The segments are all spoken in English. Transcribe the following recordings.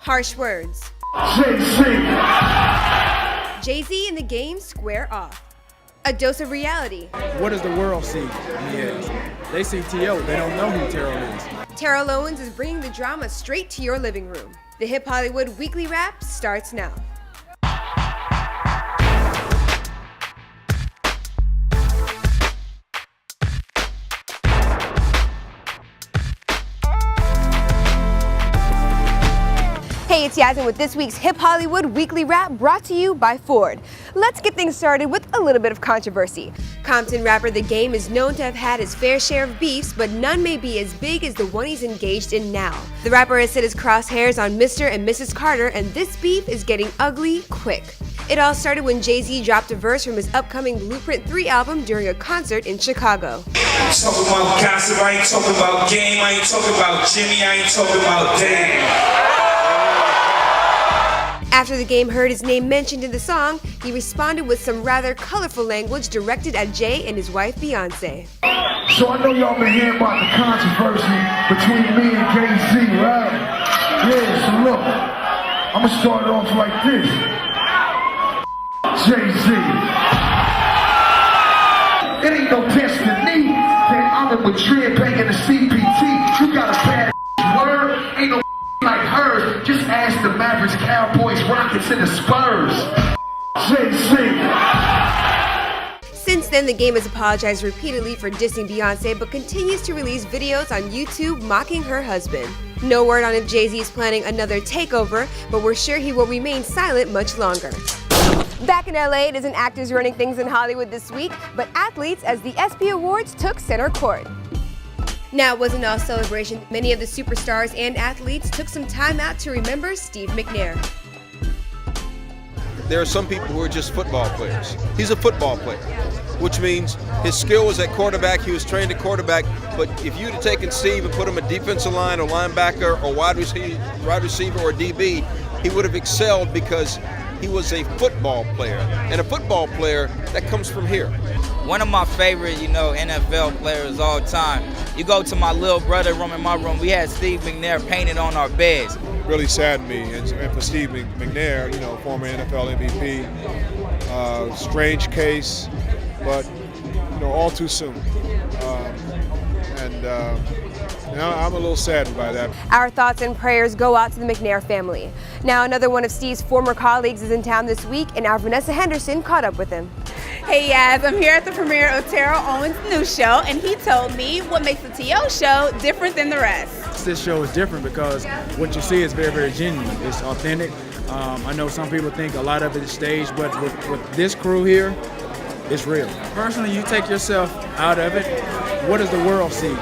Harsh words. Jay-Z. Jay-Z and the game square off. A dose of reality. What does the world see? Yes. They see T.O., they don't know who Terrell is. Terrell Owens is bringing the drama straight to your living room. The Hip Hollywood Weekly Wrap starts now. Hey, it's Yasmin with this week's Hip Hollywood Weekly Wrap brought to you by Ford. Let's get things started with a little bit of controversy. Compton rapper The Game is known to have had his fair share of beefs, but none may be as big as the one he's engaged in now. The rapper has set his crosshairs on Mr. and Mrs. Carter, and this beef is getting ugly quick. It all started when Jay-Z dropped a verse from his upcoming Blueprint 3 album during a concert in Chicago. I'm talking about gossip, I ain't talking about game, I ain't talking about Jimmy, I ain't talking about Dave. After The Game heard his name mentioned in the song, he responded with some rather colorful language directed at Jay and his wife Beyonce. So I know y'all been hearing about the controversy between me and Jay-Z, right? Yeah, so look, I'm gonna start it off like this. Jay-Z. It ain't no destiny that I'm in Madrid paying the CPT. You got a bad word, ain't no like hers. Just ask the Mavericks, Cowboys, Rockets, and the Spurs. Jay-Z. Since then, The Game has apologized repeatedly for dissing Beyonce, but continues to release videos on YouTube mocking her husband. No word on if Jay-Z is planning another takeover, but we're sure he won't remain silent much longer. Back in LA, it isn't actors running things in Hollywood this week, but athletes as the ESPY Awards took center court. Now, it wasn't all celebration. Many of the superstars and athletes took some time out to remember Steve McNair. There are some people who are just football players. He's a football player, which means his skill was at quarterback, he was trained at quarterback, but if you'd have taken Steve and put him at defensive line or linebacker or wide receiver or DB, he would have excelled because he was a football player. And a football player, that comes from here. One of my favorite, NFL players all time. You go to my little brother room in my room, we had Steve McNair painted on our beds. Really saddened me, and for Steve McNair, former NFL MVP, strange case, but all too soon. I'm a little saddened by that. Our thoughts and prayers go out to the McNair family. Now, another one of Steve's former colleagues is in town this week, and our Vanessa Henderson caught up with him. Hey Yaz, I'm here at the premiere of Terrell Owens' new show, and he told me what makes the T.O. show different than the rest. This show is different because what you see is very, very genuine. It's authentic. I know some people think a lot of it is staged, but with this crew here, it's real. Personally, you take yourself out of it, what does the world see?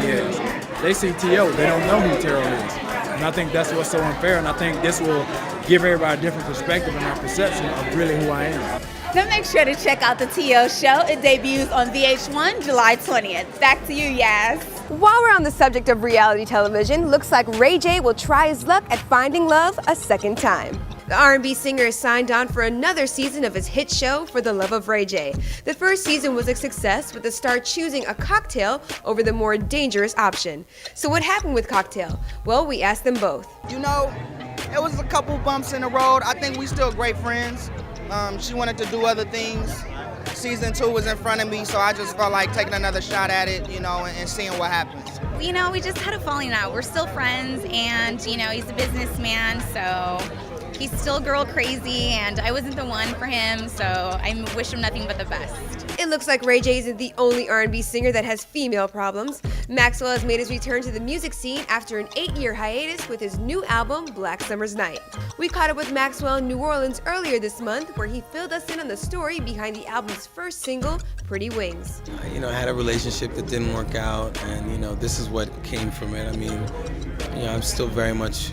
Yes. They see T.O., they don't know who Terrell is. And I think that's what's so unfair, and I think this will give everybody a different perspective and our perception of really who I am. Then make sure to check out the T.O. show. It debuts on VH1 July 20th. Back to you, Yaz. While we're on the subject of reality television, looks like Ray J will try his luck at finding love a second time. The R&B singer is signed on for another season of his hit show, For the Love of Ray J. The first season was a success, with the star choosing a cocktail over the more dangerous option. So what happened with Cocktail? Well, we asked them both. It was a couple bumps in the road. I think we still great friends. She wanted to do other things. Season 2 was in front of me, so I just felt like taking another shot at it, and seeing what happens. We just had a falling out. We're still friends, and, he's a businessman, so he's still girl crazy, and I wasn't the one for him, so I wish him nothing but the best. It looks like Ray J isn't the only R&B singer that has female problems. Maxwell has made his return to the music scene after an 8-year hiatus with his new album, Black Summer's Night. We caught up with Maxwell in New Orleans earlier this month, where he filled us in on the story behind the album's first single, Pretty Wings. I had a relationship that didn't work out, and this is what came from it. I'm still very much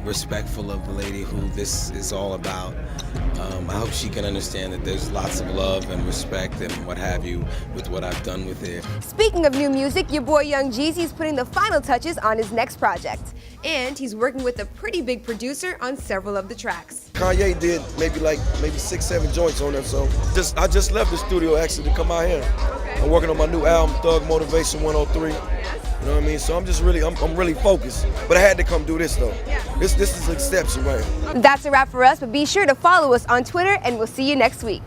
respectful of the lady who this is all about. I hope she can understand that there's lots of love and respect and what have you with what I've done with it. Speaking of new music, your boy Young Jeezy is putting the final touches on his next project. And he's working with a pretty big producer on several of the tracks. Kanye did maybe 6-7 joints on them, so I just left the studio actually to come out here. I'm working on my new album, Thug Motivation 103. You know what I mean? So I'm just really, I'm really focused. But I had to come do this though. Yeah. This is an exception, right? That's a wrap for us, but be sure to follow us on Twitter and we'll see you next week.